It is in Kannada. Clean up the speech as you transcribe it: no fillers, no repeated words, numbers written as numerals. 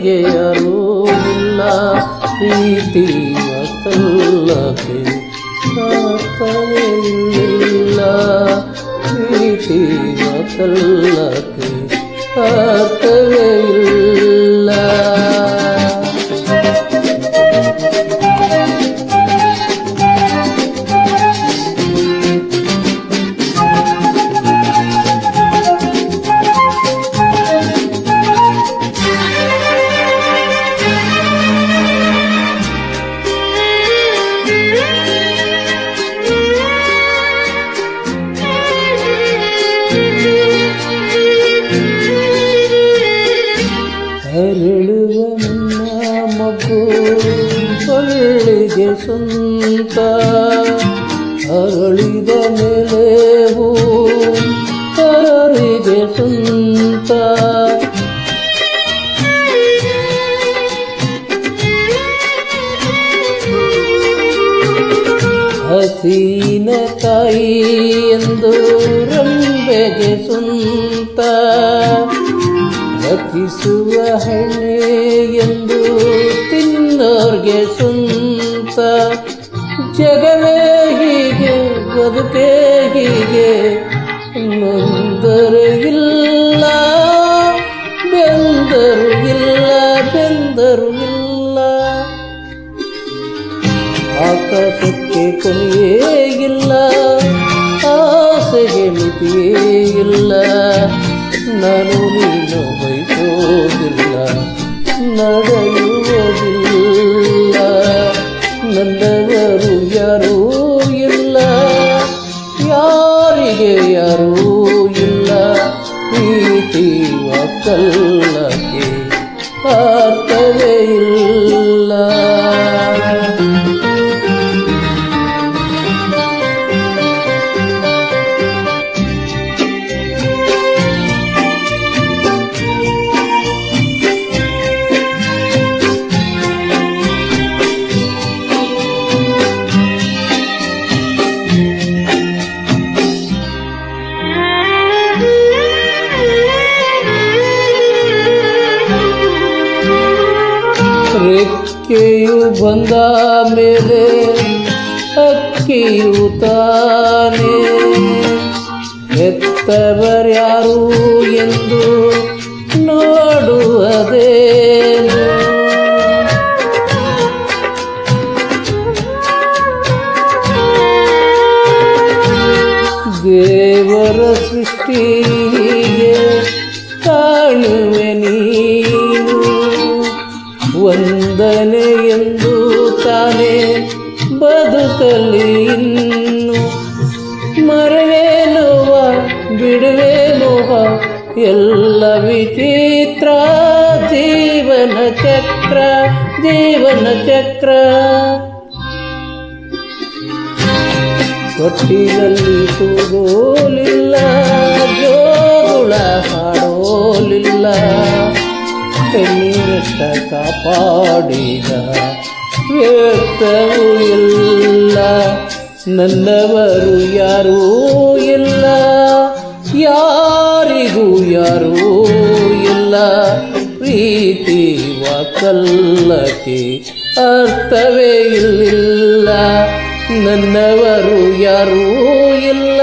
ಯಾರಿಗೆ ಯಾರೂ ಇಲ್ಲ ಪ್ರೀತಿ ವಾತ್ಸಲ್ಯಕ್ಕೆ ಅರ್ಥವೇ ಇಲ್ಲ ಪ್ರೀತಿ ವಾತ್ಸಲ್ಯಕ್ಕೆ ಅರ್ಥವೇ ಇಲ್ಲ ಅರಳುವ ನನ್ನ ಮಗು ಸೊಳ್ಳಿಗೆ ಸ್ವಂತ ಅರಳಿದ ಮೇಲೆ ಹೂ ತರರಿಗೆ ಸ್ವಂತ ಹಸಿನಕಾಯಿ ಎಂದು ರಂಬೆಗೆ ಸ್ವಂತ ರಚಿಸುವ ಹಣ್ಣೆ ಎಂದು ತಿನ್ನೋರ್ಗೆ ಸ್ವಂತ ಜಗವೇ ಹೀಗೆ ಬದುಕೇ ಹೀಗೆ ನೊಂದರು ಇಲ್ಲ ಬೆಂದರು ಇಲ್ಲ ಬೆಂದರು ಇಲ್ಲ ಆಕಾಶಕ್ಕೆ ಕೊನೆಯೇ ಇಲ್ಲ ಆಸೆಗೆ ಮಿತಿಯೇ ಇಲ್ಲ ನಾನು ನೀನು ಬಯಸೋದಿಲ್ಲ ನಡೆಯುವುದಿಲ್ಲ ನನ್ನವರು ಯಾರೂ ಇಲ್ಲ ಯಾರಿಗೆ ಯಾರೂ ಇಲ್ಲ ಪ್ರೀತಿ ವಾತ್ಸಲ್ಯಕ್ಕೆ ಅರ್ಥವೇ ಇಲ್ಲ ರೆಕ್ಕೆಯು ಬಂದ ಮೇಲೆ ಅಕ್ಕಿಯು ತಾನೇ ಎತ್ತವರ್ಯಾರು ಎಂದು ನೋಡುವುದೇನು ದೇವರ ಸೃಷ್ಟಿಗೆ ಕಾಣುವೆ ನೀನು ವಂದನೆ ಎಂದು ತಾನೇ ಬದುಕಲಿ ಇನ್ನು ಮರವೇನುವ ಬಿಡುವೆ ಮೋಹ ಎಲ್ಲ ವಿಚಿತ್ರ ಜೀವನ ಚಕ್ರ ತೊಟ್ಟಿನಲ್ಲಿ ತೂಗೋಲಿಲ್ಲ ಜೋಗುಳ ಹಾಡೋಲಿಲ್ಲ ಕಣ್ಣೀರಟ್ಟ ಕಾಪಾಡಿದ ವ್ಯಕ್ತವೂ ಇಲ್ಲ ನನ್ನವರು ಯಾರೂ ಇಲ್ಲ ಯಾರಿಗೂ ಯಾರೂ ಇಲ್ಲ ಪ್ರೀತಿ ವಾತ್ಸಲ್ಯಕ್ಕೆ ಅರ್ಥವೇ ಇಲ್ಲ ನನ್ನವರು ಯಾರೂ ಇಲ್ಲ